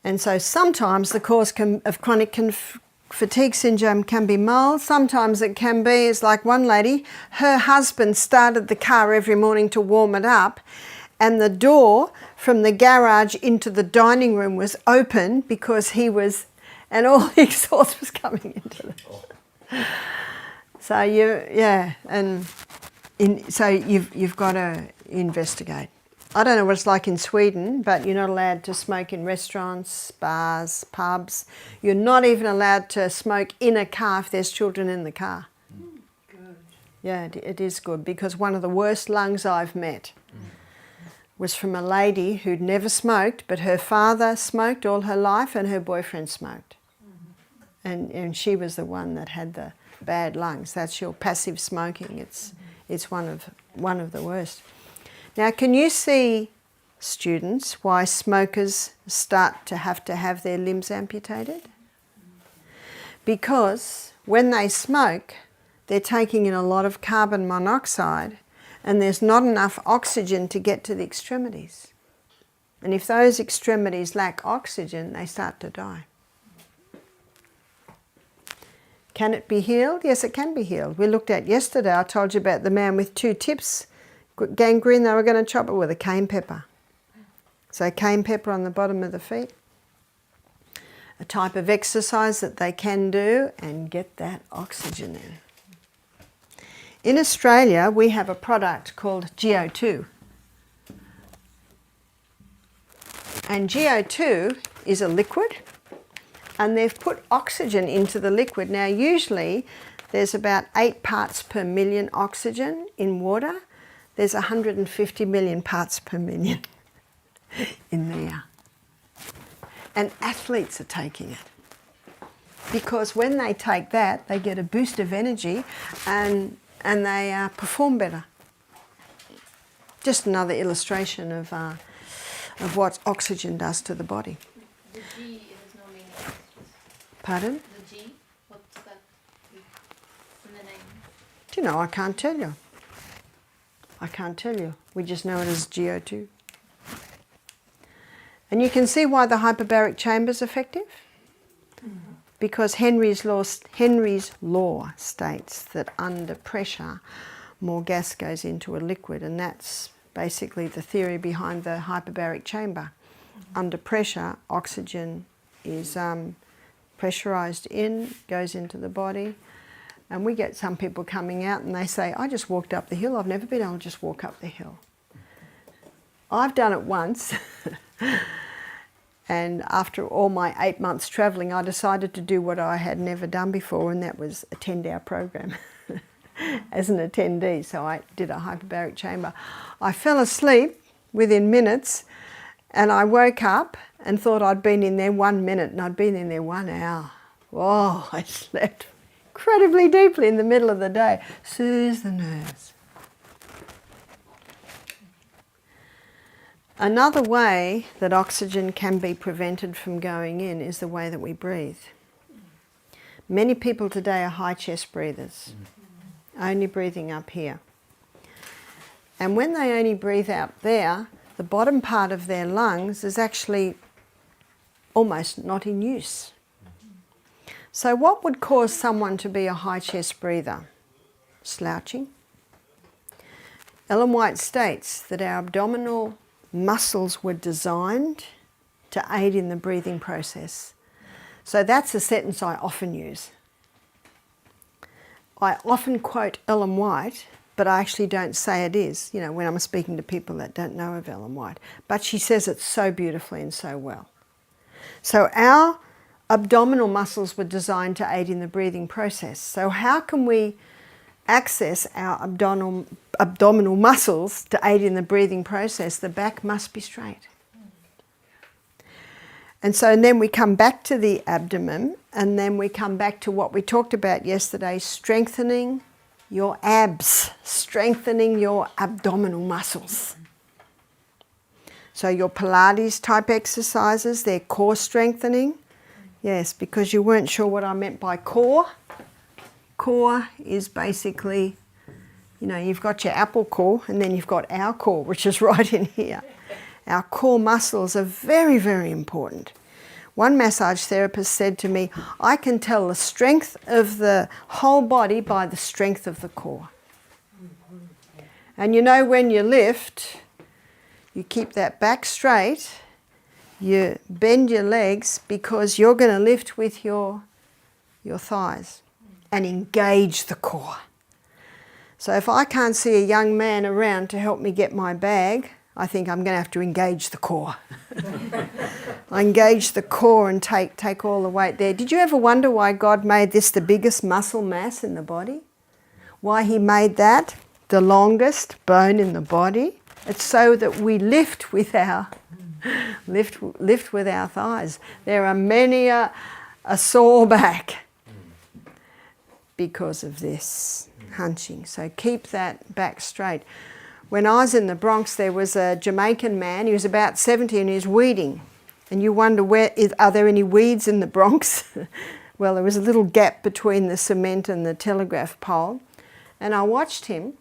And so sometimes the cause of chronic fatigue syndrome can be mild. Sometimes it can be, it's like one lady, her husband started the car every morning to warm it up, and the door from the garage into the dining room was open because he was, and all the exhaust was coming into the... So you've got to investigate. I don't know what it's like in Sweden, but you're not allowed to smoke in restaurants, bars, pubs. You're not even allowed to smoke in a car if there's children in the car. Good. Yeah, it is good, because one of the worst lungs I've met was from a lady who'd never smoked, but her father smoked all her life and her boyfriend smoked. And she was the one that had the bad lungs. That's your passive smoking. It's one of the worst. Now, can you see, students, why smokers start to have their limbs amputated? Because when they smoke, they're taking in a lot of carbon monoxide, and there's not enough oxygen to get to the extremities. And if those extremities lack oxygen, they start to die. Can it be healed? Yes, it can be healed. We looked at yesterday, I told you about the man with 2 tips, gangrene. They were going to chop it with a cane pepper. So cane pepper on the bottom of the feet. A type of exercise that they can do and get that oxygen in. In Australia, we have a product called GO2. And GO2 is a liquid, and they've put oxygen into the liquid. Now, usually there's about 8 parts per million oxygen in water. There's 150 million parts per million in there. And athletes are taking it, because when they take that, they get a boost of energy and they perform better. Just another illustration of what oxygen does to the body. The G is no meaning. Pardon? The G, what's that in the name? Do you know, I can't tell you. I can't tell you. We just know it as GO2. And you can see why the hyperbaric chamber is effective. Because Henry's law states that under pressure, more gas goes into a liquid, and that's basically the theory behind the hyperbaric chamber. Under pressure, oxygen is pressurized in, goes into the body, and we get some people coming out and they say, I just walked up the hill. I've never been able to just walk up the hill. I've done it once. And after all my 8 months travelling, I decided to do what I had never done before, and that was a 10-hour program as an attendee. So I did a hyperbaric chamber. I fell asleep within minutes, and I woke up and thought I'd been in there 1 minute, and I'd been in there 1 hour. Whoa, I slept incredibly deeply in the middle of the day. Soothes the nerves. Another way that oxygen can be prevented from going in is the way that we breathe. Many people today are high chest breathers, only breathing up here. And when they only breathe out there, the bottom part of their lungs is actually almost not in use. So what would cause someone to be a high chest breather? Slouching. Ellen White states that our abdominal muscles were designed to aid in the breathing process. So that's a sentence I often use. I often quote Ellen White, but I actually don't say it is, you know, when I'm speaking to people that don't know of Ellen White. But she says it so beautifully and so well. So our abdominal muscles were designed to aid in the breathing process. So how can we access our abdominal muscles to aid in the breathing process? The back must be straight. And so then we come back to the abdomen, and then we come back to what we talked about yesterday, strengthening your abs, strengthening your abdominal muscles. So your Pilates type exercises, they're core strengthening. Yes, because you weren't sure what I meant by core. Core is basically, you know, you've got your apple core, and then you've got our core, which is right in here. Our core muscles are very, very important. One massage therapist said to me, I can tell the strength of the whole body by the strength of the core. And you know, when you lift, you keep that back straight, you bend your legs because you're going to lift with your thighs and engage the core. So if I can't see a young man around to help me get my bag, I think I'm going to have to engage the core. I engage the core and take all the weight there. Did you ever wonder why God made this the biggest muscle mass in the body? Why he made that the longest bone in the body? It's so that we lift with our lift with our thighs. There are many a sore back because of this hunching. So keep that back straight. When I was in the Bronx, there was a Jamaican man. He was about 70 and he was weeding. And you wonder, are there any weeds in the Bronx? Well, there was a little gap between the cement and the telegraph pole. And I watched him,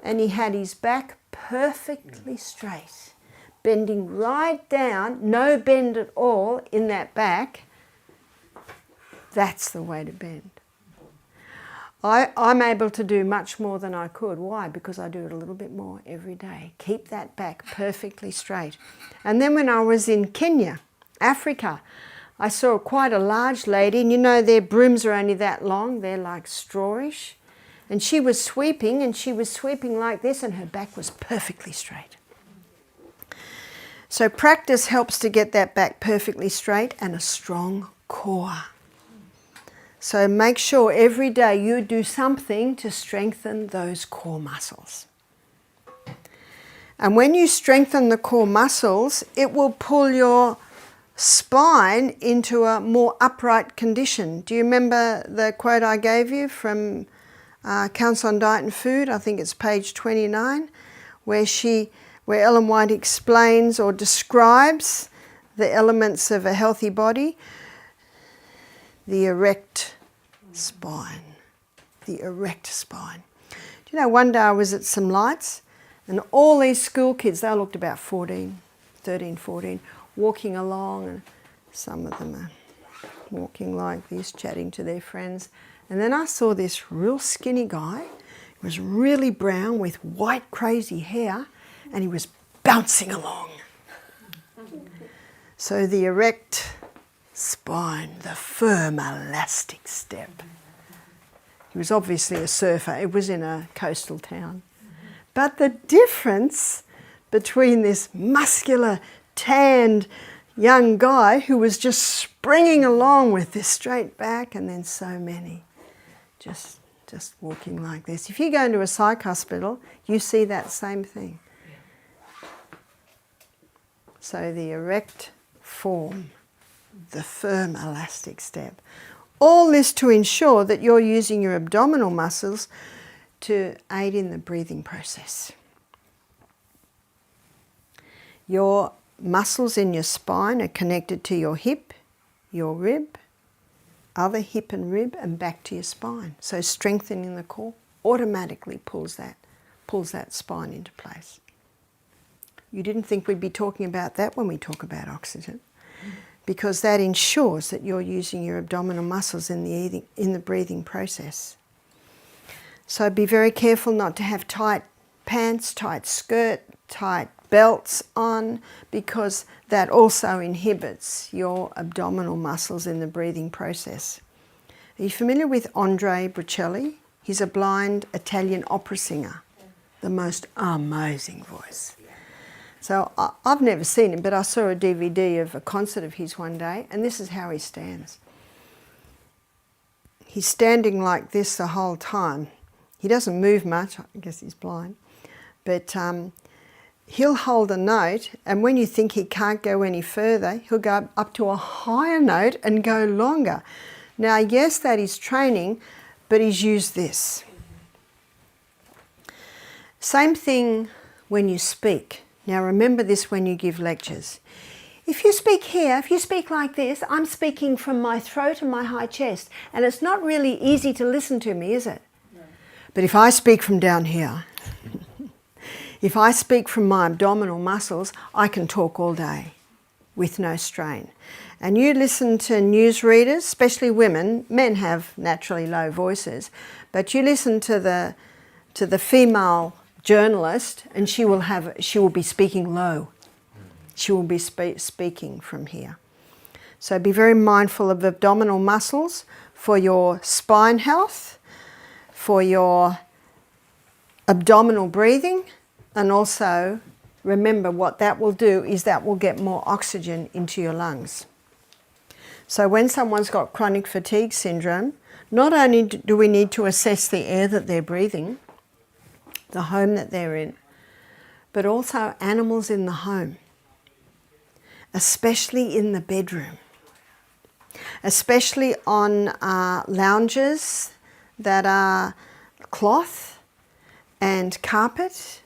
and he had his back perfectly straight, bending right down, no bend at all in that back. That's the way to bend. I'm able to do much more than I could. Why? Because I do it a little bit more every day. Keep that back perfectly straight. And then when I was in Kenya, Africa, I saw quite a large lady, and you know their brooms are only that long, they're like strawish. And she was sweeping, like this, and her back was perfectly straight. So practice helps to get that back perfectly straight and a strong core. So make sure every day you do something to strengthen those core muscles. And when you strengthen the core muscles, it will pull your spine into a more upright condition. Do you remember the quote I gave you from Counsel on Diet and Food? I think it's page 29, where Ellen White explains or describes the elements of a healthy body. The erect spine. The erect spine. Do you know, one day I was at some lights and all these school kids, they looked about 13, 14, walking along, and some of them are walking like this, chatting to their friends. And then I saw this real skinny guy. He was really brown with white crazy hair, and he was bouncing along. So the erect spine, the firm elastic step. He was obviously a surfer. It was in a coastal town. But the difference between this muscular, tanned young guy who was just springing along with this straight back, and then so many just walking like this. If you go into a psych hospital, you see that same thing. So the erect form, the firm elastic step. All this to ensure that you're using your abdominal muscles to aid in the breathing process. Your muscles in your spine are connected to your hip, your rib, other hip and rib, and back to your spine. So strengthening the core automatically pulls that spine into place. You didn't think we'd be talking about that when we talk about oxygen, because that ensures that you're using your abdominal muscles in the breathing process. So be very careful not to have tight pants, tight skirt, tight belts on, because that also inhibits your abdominal muscles in the breathing process. Are you familiar with Andre Bocelli? He's a blind Italian opera singer, the most amazing voice. So I've never seen him, but I saw a DVD of a concert of his one day, and this is how he stands. He's standing like this the whole time. He doesn't move much, I guess he's blind, but he'll hold a note, and when you think he can't go any further, he'll go up to a higher note and go longer. Now, yes, that is training, but he's used this. Same thing when you speak. Now, remember this when you give lectures. If you speak here, if you speak like this, I'm speaking from my throat and my high chest, and it's not really easy to listen to me, is it? No. But if I speak from down here, if I speak from my abdominal muscles, I can talk all day. with no strain. And you listen to newsreaders, especially women, men have naturally low voices, but you listen to the female journalist and she will be speaking low. She will be speaking from here. So be very mindful of abdominal muscles for your spine health, for your abdominal breathing, and also remember what that will do is that will get more oxygen into your lungs. So when someone's got chronic fatigue syndrome, not only do we need to assess the air that they're breathing, the home that they're in, but also animals in the home, especially in the bedroom, especially on lounges that are cloth and carpet.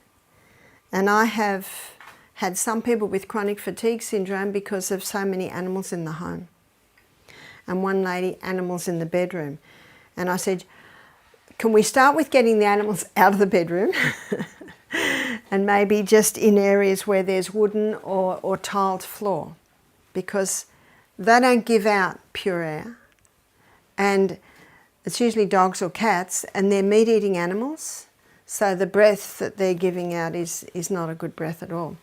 And I have had some people with chronic fatigue syndrome because of so many animals in the home. And one lady, animals in the bedroom. And I said, can we start with getting the animals out of the bedroom and maybe just in areas where there's wooden or tiled floor, because they don't give out pure air, and it's usually dogs or cats, and they're meat-eating animals, so the breath that they're giving out is not a good breath at all.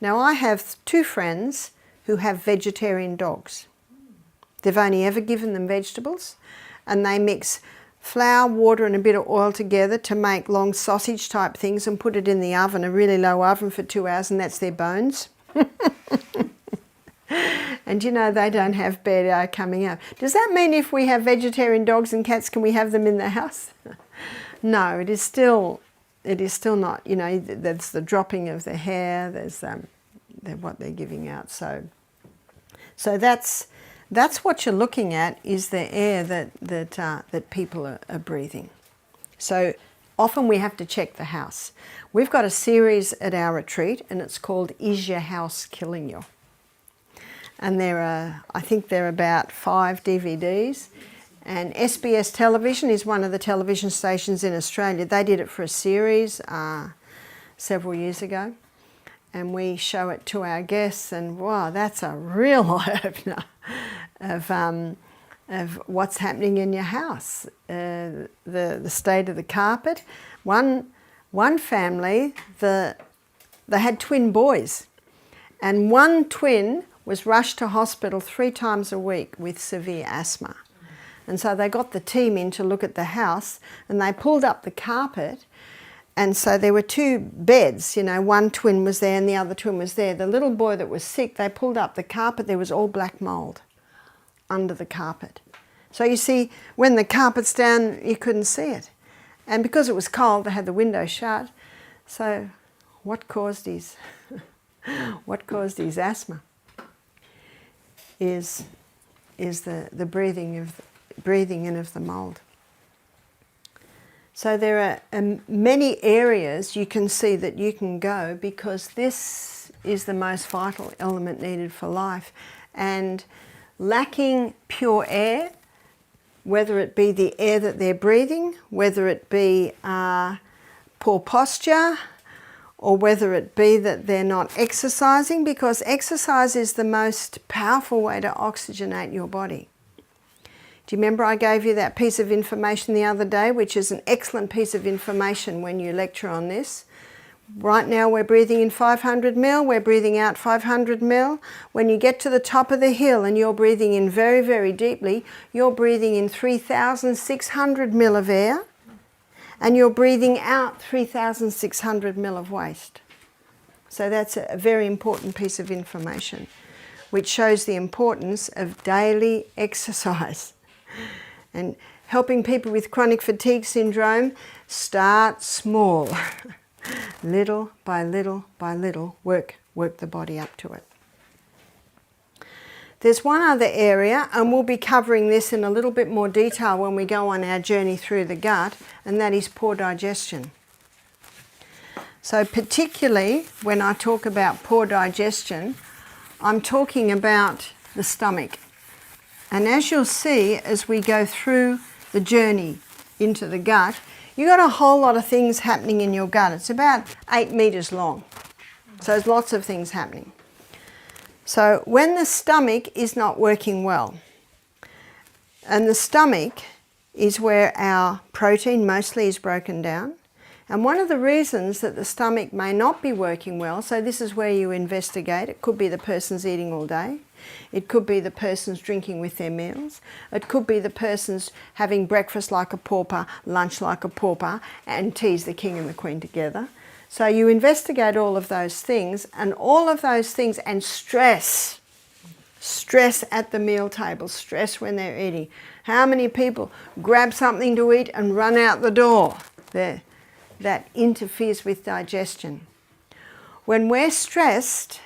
Now I have 2 friends who have vegetarian dogs. They've only ever given them vegetables, and they mix flour, water and a bit of oil together to make long sausage type things and put it in the oven, a really low oven, for 2 hours, and that's their bones. And you know, they don't have bad air coming out. Does that mean if we have vegetarian dogs and cats, can we have them in the house? No, it is still not, you know, there's the dropping of the hair, there's what they're giving out. So that's what you're looking at, is the air that people are breathing. So often we have to check the house. We've got a series at our retreat and it's called Is Your House Killing You? And I think there are about 5 DVDs. And SBS Television is one of the television stations in Australia. They did it for a series several years ago. And we show it to our guests, and wow, that's a real eye-opener of what's happening in your house. The state of the carpet. One family, they had twin boys, and one twin was rushed to hospital 3 times a week with severe asthma. And so they got the team in to look at the house, and they pulled up the carpet, and so there were 2 beds, you know, one twin was there and the other twin was there. The little boy that was sick, they pulled up the carpet, there was all black mould under the carpet. So you see, when the carpet's down, you couldn't see it. And because it was cold, they had the window shut. So what caused his asthma is the breathing in of the mould. So there are many areas you can see that you can go, because this is the most vital element needed for life. And lacking pure air, whether it be the air that they're breathing, whether it be poor posture, or whether it be that they're not exercising, because exercise is the most powerful way to oxygenate your body. Do you remember I gave you that piece of information the other day, which is an excellent piece of information when you lecture on this? Right now we're breathing in 500 mil, we're breathing out 500 mil. When you get to the top of the hill and you're breathing in very, very deeply, you're breathing in 3,600 mil of air, and you're breathing out 3,600 mil of waste. So that's a very important piece of information, which shows the importance of daily exercise. And helping people with chronic fatigue syndrome, start small. Little by little by little, work the body up to it. There's one other area, and we'll be covering this in a little bit more detail when we go on our journey through the gut, and that is poor digestion. So particularly when I talk about poor digestion, I'm talking about the stomach. And as you'll see as we go through the journey into the gut, you've got a whole lot of things happening in your gut. It's about 8 meters long. So there's lots of things happening. So when the stomach is not working well, and the stomach is where our protein mostly is broken down, and one of the reasons that the stomach may not be working well, so this is where you investigate. It could be the person's eating all day. It could be the person's drinking with their meals. It could be the person's having breakfast like a pauper, lunch like a pauper, and tea's the king and the queen together. So you investigate all of those things, and all of those things, and stress at the meal table, stress when they're eating. How many people grab something to eat and run out the door? There. That interferes with digestion. When we're stressed,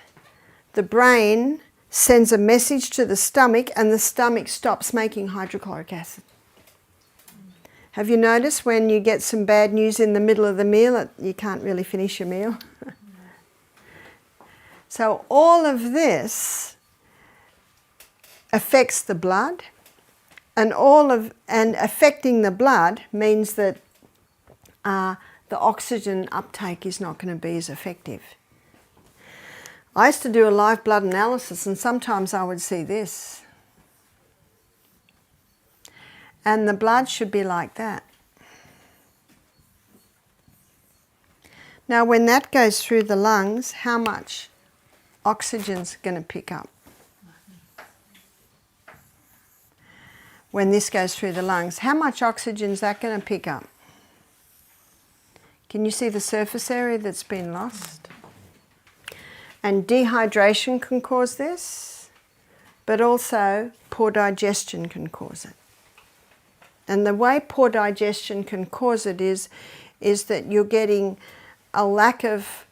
the brain sends a message to the stomach and the stomach stops making hydrochloric acid. Have you noticed when you get some bad news in the middle of the meal, you can't really finish your meal? So all of this affects the blood, and affecting the blood means that the oxygen uptake is not going to be as effective. I used to do a live blood analysis, and sometimes I would see this. And the blood should be like that. Now when that goes through the lungs, how much oxygen's going to pick up? When this goes through the lungs, how much oxygen is that going to pick up? Can you see the surface area that's been lost? And dehydration can cause this, but also poor digestion can cause it. And the way poor digestion can cause it is that you're getting a lack of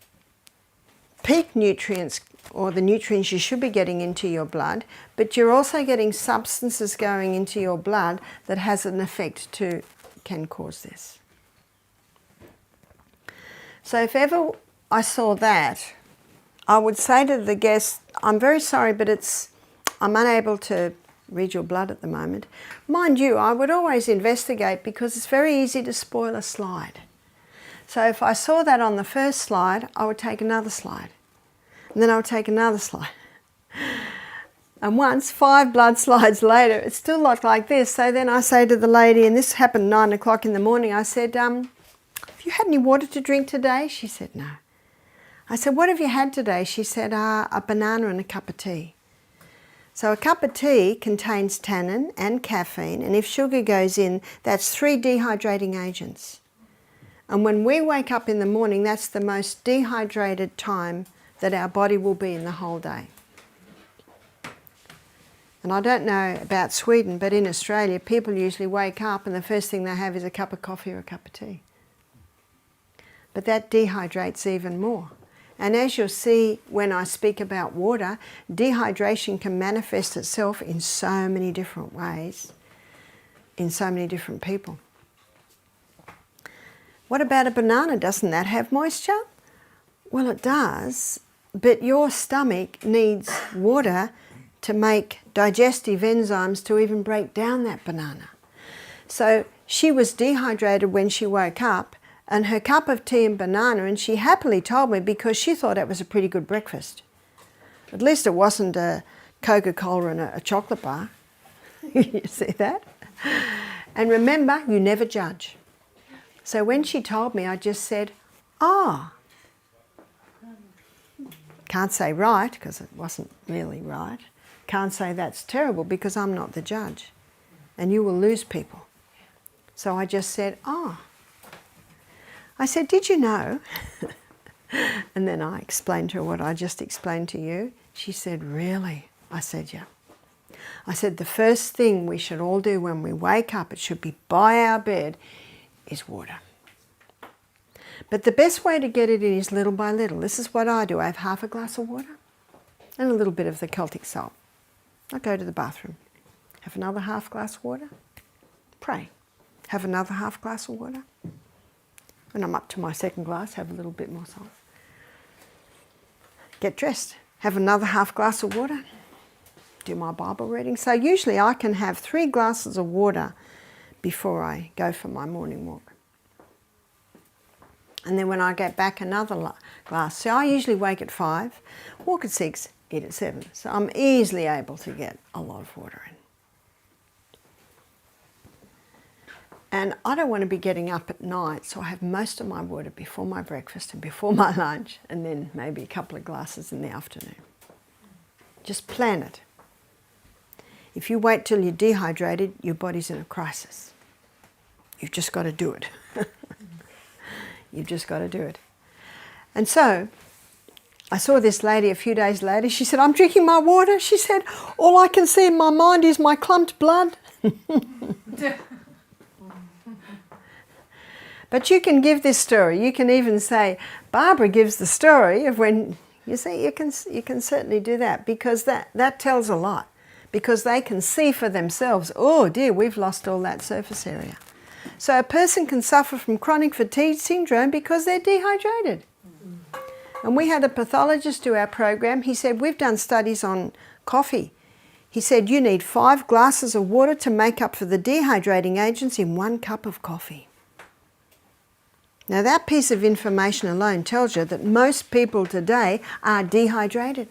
peak nutrients, or the nutrients you should be getting into your blood, but you're also getting substances going into your blood that has an effect can cause this. So if ever I saw that, I would say to the guest, I'm very sorry, but I'm unable to read your blood at the moment. Mind you, I would always investigate because it's very easy to spoil a slide. So if I saw that on the first slide, I would take another slide. And then I would take another slide. And once, 5 blood slides later, it still looked like this. So then I say to the lady, and this happened 9 o'clock in the morning, I said, have you had any water to drink today? She said, no. I said, what have you had today? She said, a banana and a cup of tea. So a cup of tea contains tannin and caffeine, and if sugar goes in, that's 3 dehydrating agents. And when we wake up in the morning, that's the most dehydrated time that our body will be in the whole day. And I don't know about Sweden, but in Australia, people usually wake up and the first thing they have is a cup of coffee or a cup of tea. But that dehydrates even more. And as you'll see when I speak about water, dehydration can manifest itself in so many different ways, in so many different people. What about a banana? Doesn't that have moisture? Well, it does, but your stomach needs water to make digestive enzymes to even break down that banana. So she was dehydrated when she woke up, and her cup of tea and banana, and she happily told me because she thought it was a pretty good breakfast. At least it wasn't a Coca-Cola and a chocolate bar. You see that? And remember, you never judge. So when she told me, I just said, ah. Can't say right, because it wasn't really right. Can't say that's terrible, because I'm not the judge. And you will lose people. So I just said, ah. I said, did you know? And then I explained to her what I just explained to you. She said, really? I said, yeah. I said, the first thing we should all do when we wake up, it should be by our bed, is water. But the best way to get it in is little by little. This is what I do. I have half a glass of water and a little bit of the Celtic salt. I go to the bathroom, have another half glass of water, pray, have another half glass of water. When I'm up to my second glass, have a little bit more salt. Get dressed, have another half glass of water, do my Bible reading. So usually I can have 3 glasses of water before I go for my morning walk. And then when I get back, another glass. So I usually wake at 5, walk at 6, eat at 7. So I'm easily able to get a lot of water in. And I don't want to be getting up at night, so I have most of my water before my breakfast and before my lunch, and then maybe a couple of glasses in the afternoon. Just plan it. If you wait till you're dehydrated, your body's in a crisis. You've just got to do it. You've just got to do it. And so, I saw this lady a few days later. She said, I'm drinking my water. She said, all I can see in my mind is my clumped blood. But you can give this story. You can even say, Barbara gives the story of when, you see, you can certainly do that, because that tells a lot. Because they can see for themselves, oh dear, we've lost all that surface area. So a person can suffer from chronic fatigue syndrome because they're dehydrated. And we had a pathologist do our program. He said, we've done studies on coffee. He said, you need 5 glasses of water to make up for the dehydrating agents in 1 cup of coffee. Now that piece of information alone tells you that most people today are dehydrated.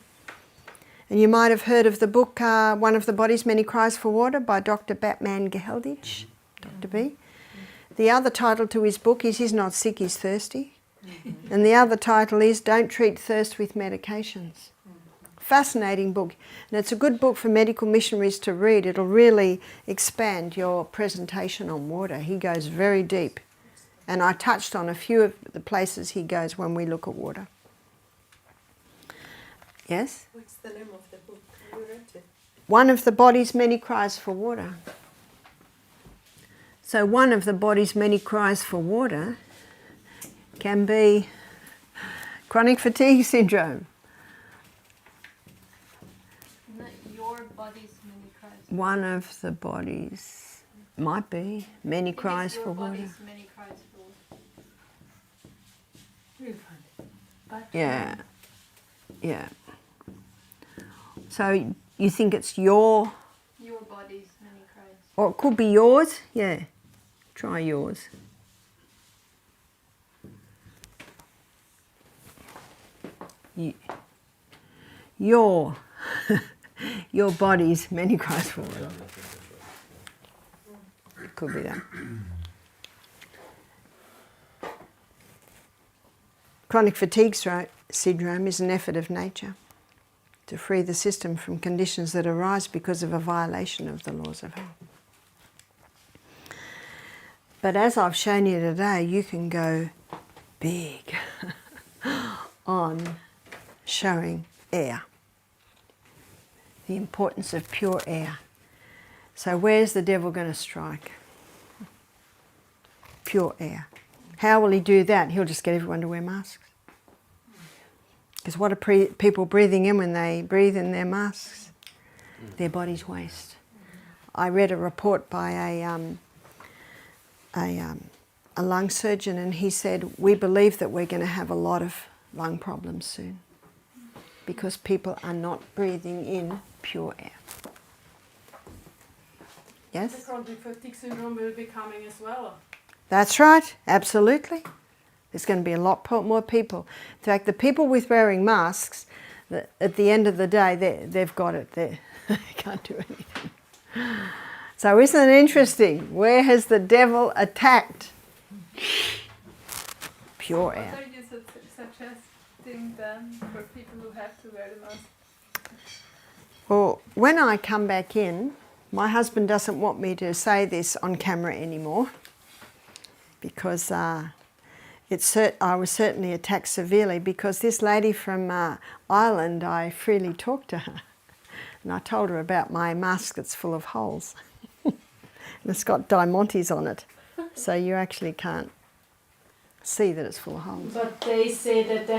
And you might have heard of the book, One of the Body's Many Cries for Water by Dr. Batman Geheldich, Dr. B. The other title to his book is He's Not Sick, He's Thirsty. And the other title is Don't Treat Thirst with Medications. Fascinating book. And it's a good book for medical missionaries to read. It'll really expand your presentation on water. He goes very deep. And I touched on a few of the places he goes when we look at water. Yes? What's the name of the book? You read it? One of the Body's Many Cries for Water. So one of the body's many cries for water can be chronic fatigue syndrome. Not your body's many cries. One of the body's, might be, many cries for water. Body's many cries for water. We'll find it. But Yeah, yeah. So you think it's your, body's many cries. or it could be yours? Yeah, try yours. Your your body's many cries for water. Could be that. Chronic fatigue syndrome is an effort of nature to free the system from conditions that arise because of a violation of the laws of health. But as I've shown you today, you can go big on showing air, the importance of pure air. So where's the devil going to strike? Pure air. How will he do that? He'll just get everyone to wear masks. Because what are people breathing in when they breathe in their masks? Their body's waste. I read a report by a lung surgeon, and he said, we believe that we're going to have a lot of lung problems soon because people are not breathing in pure air. the Yes? chronic fatigue syndrome will be coming as well. That's right, absolutely. There's going to be a lot more people. In fact, the people with wearing masks, at the end of the day, they've got it. They can't do anything. So isn't it interesting? Where has the devil attacked? Pure What air. are you suggesting then for people who have to wear the mask? Well, when I come back in, my husband doesn't want me to say this on camera anymore because I was certainly attacked severely because this lady from Ireland, I freely talked to her. And I told her about my mask that's full of holes. And it's got diamantes on it. So you actually can't see that it's full of holes. But they say that they